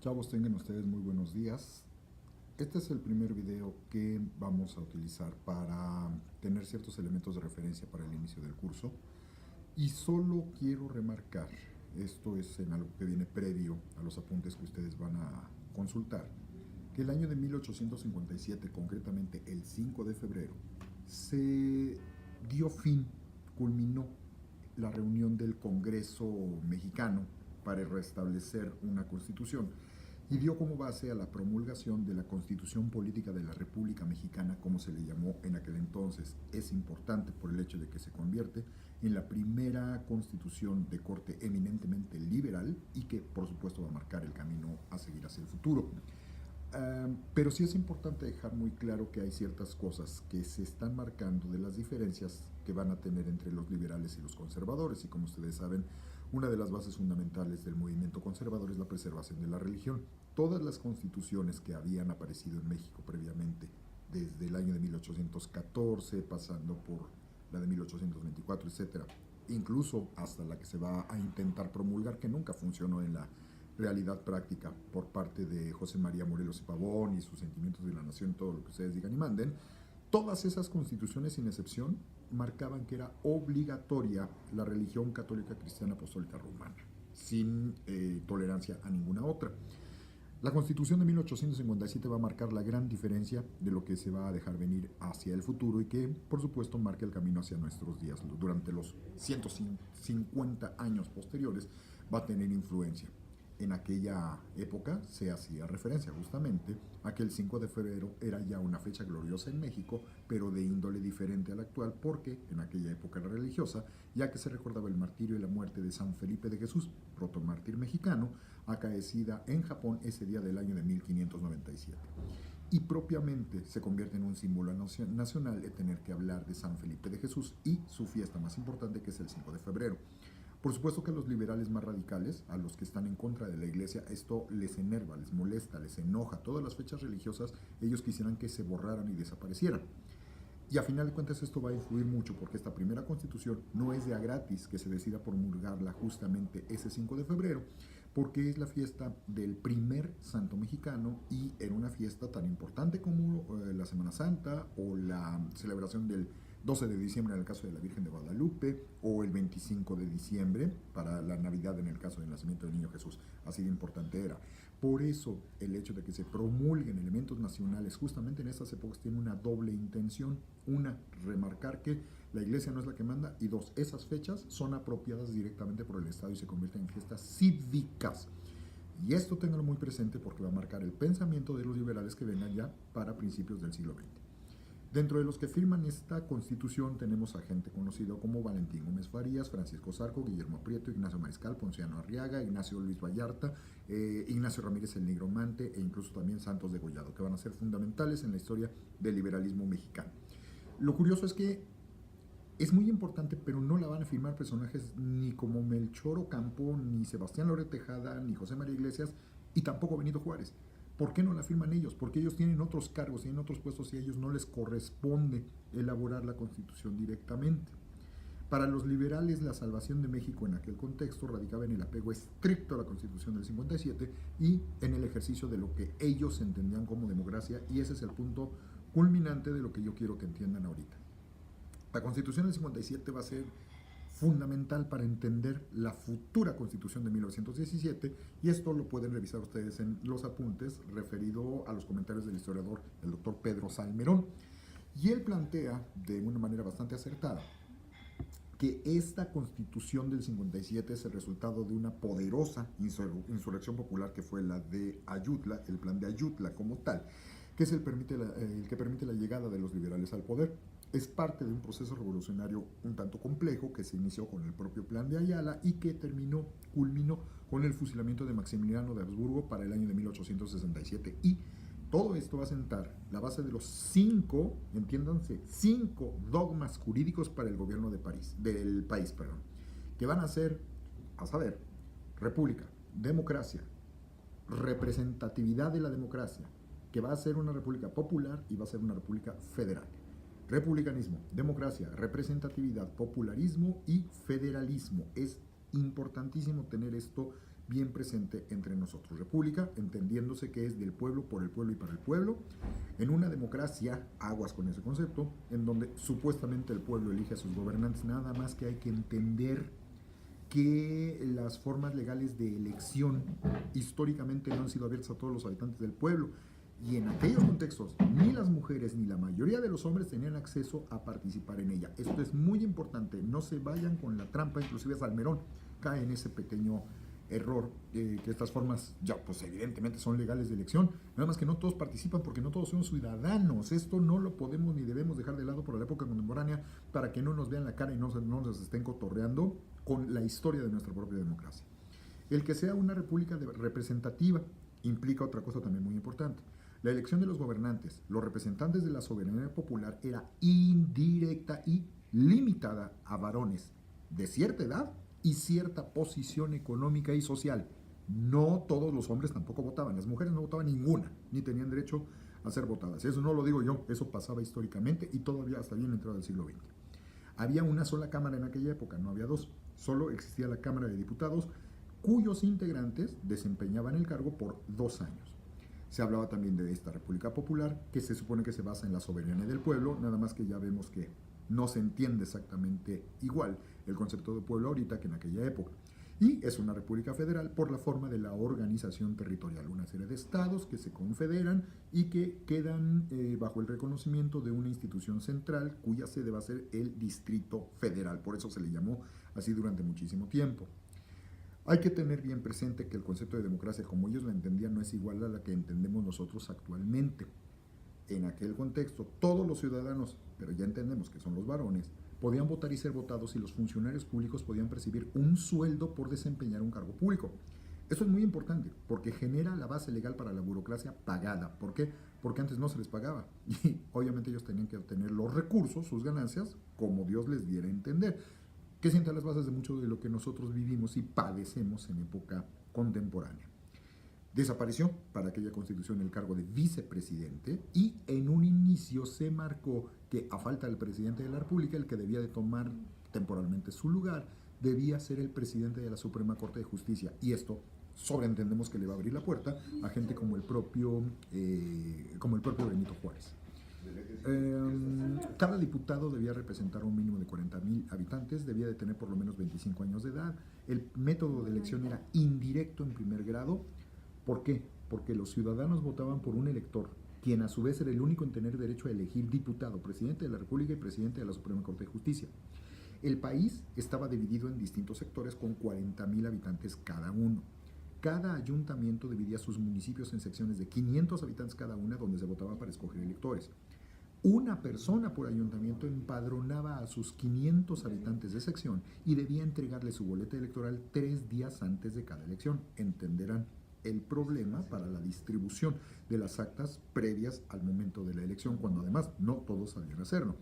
Chavos, tengan ustedes muy buenos días. Este es el primer video que vamos a utilizar para tener ciertos elementos de referencia para el inicio del curso. Y solo quiero remarcar, esto es en algo que viene previo a los apuntes que ustedes van a consultar, que el año de 1857, concretamente el 5 de febrero, se dio fin, culminó la reunión del Congreso mexicano para restablecer una constitución y dio como base a la promulgación de la Constitución Política de la República Mexicana, como se le llamó en aquel entonces. Es importante por el hecho de que se convierte en la primera constitución de corte eminentemente liberal y que por supuesto va a marcar el camino a seguir hacia el futuro. Pero sí es importante dejar muy claro que hay ciertas cosas que se están marcando de las diferencias que van a tener entre los liberales y los conservadores. Y como ustedes saben, una de las bases fundamentales del movimiento conservador es la preservación de la religión. Todas las constituciones que habían aparecido en México previamente, desde el año de 1814, pasando por la de 1824, etcétera, incluso hasta la que se va a intentar promulgar, que nunca funcionó en la realidad práctica por parte de José María Morelos y Pavón y sus sentimientos de la nación, todo lo que ustedes digan y manden. Todas esas constituciones, sin excepción, marcaban que era obligatoria la religión católica cristiana apostólica romana, sin tolerancia a ninguna otra. La Constitución de 1857 va a marcar la gran diferencia de lo que se va a dejar venir hacia el futuro y que, por supuesto, marca el camino hacia nuestros días. Durante los 150 años posteriores va a tener influencia. En aquella época se hacía referencia justamente a que el 5 de febrero era ya una fecha gloriosa en México, pero de índole diferente a la actual, porque en aquella época era religiosa, ya que se recordaba el martirio y la muerte de San Felipe de Jesús, protomártir mexicano, acaecida en Japón ese día del año de 1597. Y propiamente se convierte en un símbolo nacional de tener que hablar de San Felipe de Jesús y su fiesta más importante, que es el 5 de febrero. Por supuesto que a los liberales más radicales, a los que están en contra de la iglesia, esto les enerva, les molesta, les enoja. Todas las fechas religiosas ellos quisieran que se borraran y desaparecieran. Y a final de cuentas esto va a influir mucho porque esta primera constitución no es de a gratis que se decida promulgarla justamente ese 5 de febrero, porque es la fiesta del primer santo mexicano y era una fiesta tan importante como la Semana Santa o la celebración del 12 de diciembre en el caso de la Virgen de Guadalupe, o el 25 de diciembre para la Navidad en el caso del nacimiento del Niño Jesús. Así de importante era. Por eso el hecho de que se promulguen elementos nacionales justamente en estas épocas tiene una doble intención. Una, remarcar que la iglesia no es la que manda, y dos, esas fechas son apropiadas directamente por el Estado y se convierten en fiestas cívicas. Y esto ténganlo muy presente porque va a marcar el pensamiento de los liberales que vengan ya para principios del siglo XX. Dentro de los que firman esta constitución tenemos a gente conocida como Valentín Gómez Farías, Francisco Zarco, Guillermo Prieto, Ignacio Mariscal, Ponciano Arriaga, Ignacio Luis Vallarta, Ignacio Ramírez el Nigromante e incluso también Santos Degollado, que van a ser fundamentales en la historia del liberalismo mexicano. Lo curioso es que es muy importante, pero no la van a firmar personajes ni como Melchor Ocampo, ni Sebastián Loret Tejada, ni José María Iglesias, y tampoco Benito Juárez. ¿Por qué no la firman ellos? Porque ellos tienen otros cargos, tienen otros puestos y a ellos no les corresponde elaborar la Constitución directamente. Para los liberales, la salvación de México en aquel contexto radicaba en el apego estricto a la Constitución del 57 y en el ejercicio de lo que ellos entendían como democracia, y ese es el punto culminante de lo que yo quiero que entiendan ahorita. La Constitución del 57 va a ser fundamental para entender la futura Constitución de 1917, y esto lo pueden revisar ustedes en los apuntes referido a los comentarios del historiador, el doctor Pedro Salmerón. Y él plantea de una manera bastante acertada que esta Constitución del 57 es el resultado de una poderosa insurrección popular que fue la de Ayutla, el plan de Ayutla como tal, que es el que permite la llegada de los liberales al poder. Es parte de un proceso revolucionario un tanto complejo que se inició con el propio plan de Ayala y que culminó con el fusilamiento de Maximiliano de Habsburgo para el año de 1867. Y todo esto va a sentar la base de los entiéndanse, 5 dogmas jurídicos para el gobierno del país, que van a ser, a saber, república, democracia, representatividad de la democracia, que va a ser una república popular y va a ser una república federal. Republicanismo, democracia, representatividad, popularismo y federalismo. Es Importantísimo tener esto bien presente entre nosotros. República, entendiéndose que es del pueblo, por el pueblo y para el pueblo. En una democracia, aguas con ese concepto, en donde supuestamente el pueblo elige a sus gobernantes, nada más que hay que entender que las formas legales de elección históricamente no han sido abiertas a todos los habitantes del pueblo. Y en aquellos contextos, ni las mujeres ni la mayoría de los hombres tenían acceso a participar en ella. Esto es muy importante, no se vayan con la trampa, inclusive Salmerón cae en ese pequeño error, que estas formas ya pues evidentemente son legales de elección, nada más que no todos participan porque no todos son ciudadanos. Esto no lo podemos ni debemos dejar de lado por la época contemporánea para que no nos vean la cara y no nos estén cotorreando con la historia de nuestra propia democracia. El que sea una república representativa implica otra cosa también muy importante. La elección de los gobernantes, los representantes de la soberanía popular, era indirecta y limitada a varones de cierta edad y cierta posición económica y social. No todos los hombres tampoco votaban, las mujeres no votaban ninguna, ni tenían derecho a ser votadas. Eso no lo digo yo, eso pasaba históricamente y todavía hasta bien entrado del siglo XX. Había una sola cámara en aquella época, no había dos, solo existía la Cámara de Diputados, cuyos integrantes desempeñaban el cargo por 2 años. Se hablaba también de esta República Popular, que se supone que se basa en la soberanía del pueblo, nada más que ya vemos que no se entiende exactamente igual el concepto de pueblo ahorita que en aquella época. Y es una república federal por la forma de la organización territorial, una serie de estados que se confederan y que quedan bajo el reconocimiento de una institución central cuya sede va a ser el Distrito Federal. Por eso se le llamó así durante muchísimo tiempo. Hay que tener bien presente que el concepto de democracia, como ellos lo entendían, no es igual a la que entendemos nosotros actualmente. En aquel contexto, todos los ciudadanos, pero ya entendemos que son los varones, podían votar y ser votados y los funcionarios públicos podían percibir un sueldo por desempeñar un cargo público. Eso es muy importante porque genera la base legal para la burocracia pagada. ¿Por qué? Porque antes no se les pagaba y obviamente ellos tenían que obtener los recursos, sus ganancias, como Dios les diera a entender, que sienta las bases de mucho de lo que nosotros vivimos y padecemos en época contemporánea. Desapareció para aquella constitución el cargo de vicepresidente y en un inicio se marcó que a falta del presidente de la República, el que debía de tomar temporalmente su lugar debía ser el presidente de la Suprema Corte de Justicia, y esto sobreentendemos que le va a abrir la puerta a gente como el propio Benito Juárez. Cada diputado debía representar un mínimo de 40,000 habitantes, debía de tener por lo menos 25 años de edad. El método de elección era indirecto en primer grado. ¿Por qué? Porque los ciudadanos votaban por un elector, quien a su vez era el único en tener derecho a elegir diputado, presidente de la República y presidente de la Suprema Corte de Justicia. El país estaba dividido en distintos sectores con 40,000 habitantes cada uno. Cada ayuntamiento dividía sus municipios en secciones de 500 habitantes cada una, donde se votaba para escoger electores. Una persona por ayuntamiento empadronaba a sus 500 habitantes de sección y debía entregarle su boleta electoral 3 días antes de cada elección. Entenderán el problema para la distribución de las actas previas al momento de la elección, cuando además no todos sabían hacerlo.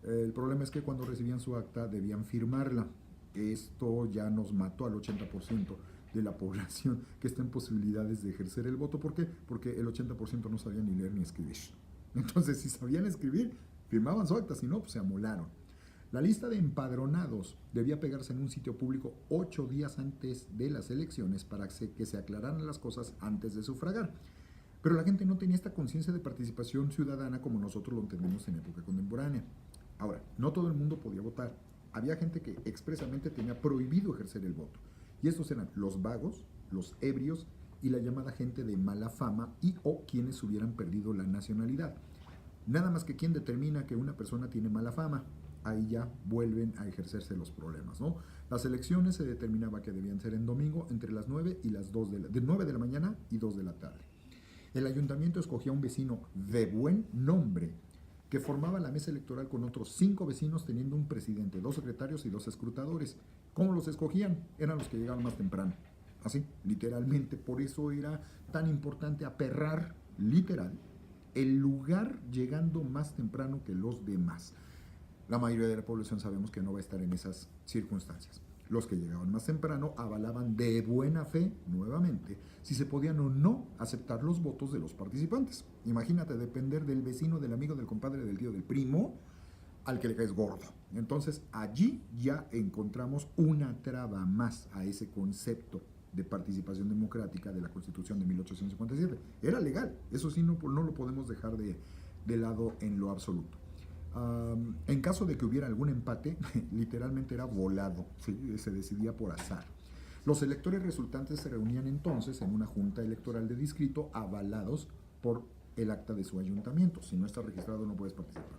El problema es que cuando recibían su acta debían firmarla. Esto ya nos mató al 80% de la población que está en posibilidades de ejercer el voto. ¿Por qué? Porque el 80% no sabía ni leer ni escribir. Entonces, si sabían escribir, firmaban su acta, si no, pues se amolaron. La lista de empadronados debía pegarse en un sitio público 8 días antes de las elecciones para que se aclararan las cosas antes de sufragar. Pero la gente no tenía esta conciencia de participación ciudadana como nosotros lo entendemos en época contemporánea. Ahora, no todo el mundo podía votar. Había gente que expresamente tenía prohibido ejercer el voto. Y estos eran los vagos, los ebrios y la llamada gente de mala fama y o quienes hubieran perdido la nacionalidad. Nada más que quien determina que una persona tiene mala fama, ahí ya vuelven a ejercerse los problemas, ¿no? Las elecciones se determinaba que debían ser en domingo entre las 9 y las 2 de 9 de la mañana y 2 de la tarde. El ayuntamiento escogía un vecino de buen nombre que formaba la mesa electoral con otros 5 vecinos, teniendo un presidente, 2 secretarios y 2 escrutadores. ¿Cómo los escogían? Eran los que llegaban más temprano. Así, literalmente. Por eso era tan importante aperrar, literal, el lugar llegando más temprano que los demás. La mayoría de la población sabemos que no va a estar en esas circunstancias. Los que llegaban más temprano avalaban de buena fe, nuevamente, si se podían o no aceptar los votos de los participantes. Imagínate depender del vecino, del amigo, del compadre, del tío, del primo, al que le caes gordo. Entonces allí ya encontramos una traba más a ese concepto de participación democrática de la Constitución de 1857. Era legal, eso sí no lo podemos dejar de lado en lo absoluto. En caso de que hubiera algún empate, literalmente era volado, ¿sí? Se decidía por azar. Los electores resultantes se reunían entonces en una junta electoral de distrito avalados por el acta de su ayuntamiento. Si no estás registrado no puedes participar.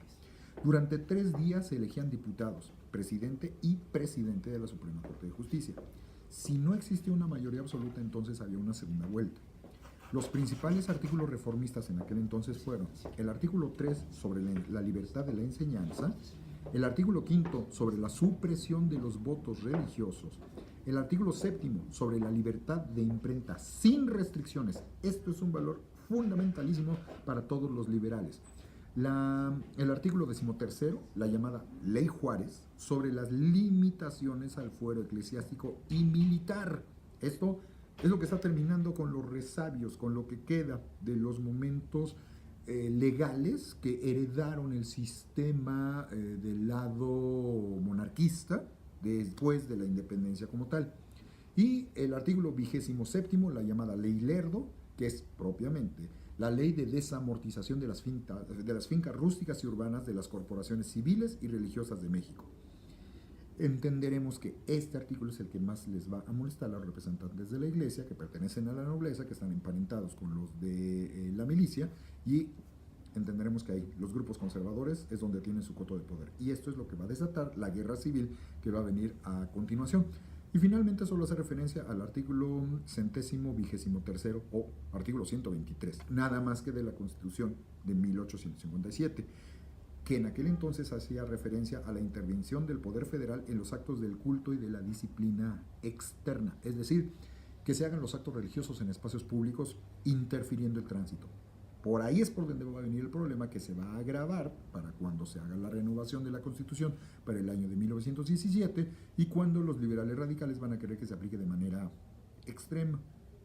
Durante 3 días se elegían diputados, presidente y presidente de la Suprema Corte de Justicia. Si no existía una mayoría absoluta, entonces había una segunda vuelta. Los principales artículos reformistas en aquel entonces fueron el artículo 3 sobre la libertad de la enseñanza, el artículo 5 sobre la supresión de los votos religiosos, el artículo 7 sobre la libertad de imprenta sin restricciones. Esto es un valor fundamentalísimo para todos los liberales. El artículo 13, la llamada Ley Juárez, sobre las limitaciones al fuero eclesiástico y militar. Esto es lo que está terminando con los resabios, con lo que queda de los momentos legales que heredaron el sistema del lado monarquista después de la independencia como tal. Y el artículo 27, la llamada Ley Lerdo, que es propiamente la ley de desamortización de las fincas rústicas y urbanas de las corporaciones civiles y religiosas de México. Entenderemos que este artículo es el que más les va a molestar a los representantes de la iglesia que pertenecen a la nobleza, que están emparentados con los de la milicia, y entenderemos que ahí los grupos conservadores es donde tienen su coto de poder. Y esto es lo que va a desatar la guerra civil que va a venir a continuación. Y finalmente solo hace referencia al artículo 123 o artículo 123, nada más que de la Constitución de 1857, que en aquel entonces hacía referencia a la intervención del poder federal en los actos del culto y de la disciplina externa, es decir, que se hagan los actos religiosos en espacios públicos interfiriendo el tránsito. Por ahí es por donde va a venir el problema que se va a agravar para cuando se haga la renovación de la Constitución para el año de 1917 y cuando los liberales radicales van a querer que se aplique de manera extrema,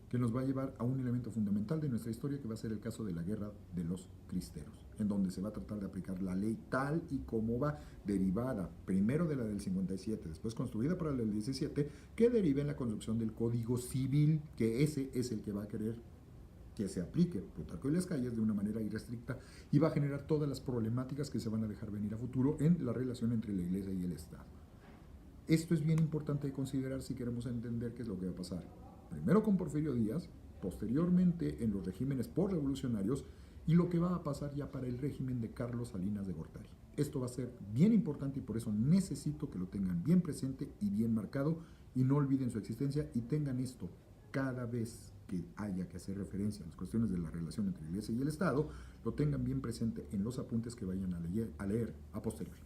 que nos va a llevar a un elemento fundamental de nuestra historia que va a ser el caso de la Guerra de los Cristeros, en donde se va a tratar de aplicar la ley tal y como va, derivada primero de la del 57, después construida para la del 17, que deriva en la construcción del Código Civil, que ese es el que va a querer que se aplique Plutarco y las calles de una manera irrestricta y va a generar todas las problemáticas que se van a dejar venir a futuro en la relación entre la Iglesia y el Estado. Esto es bien importante de considerar si queremos entender qué es lo que va a pasar. Primero con Porfirio Díaz, posteriormente en los regímenes postrevolucionarios y lo que va a pasar ya para el régimen de Carlos Salinas de Gortari. Esto va a ser bien importante y por eso necesito que lo tengan bien presente y bien marcado y no olviden su existencia y tengan esto cada vez que haya que hacer referencia a las cuestiones de la relación entre la Iglesia y el Estado, lo tengan bien presente en los apuntes que vayan a leer a posteriori.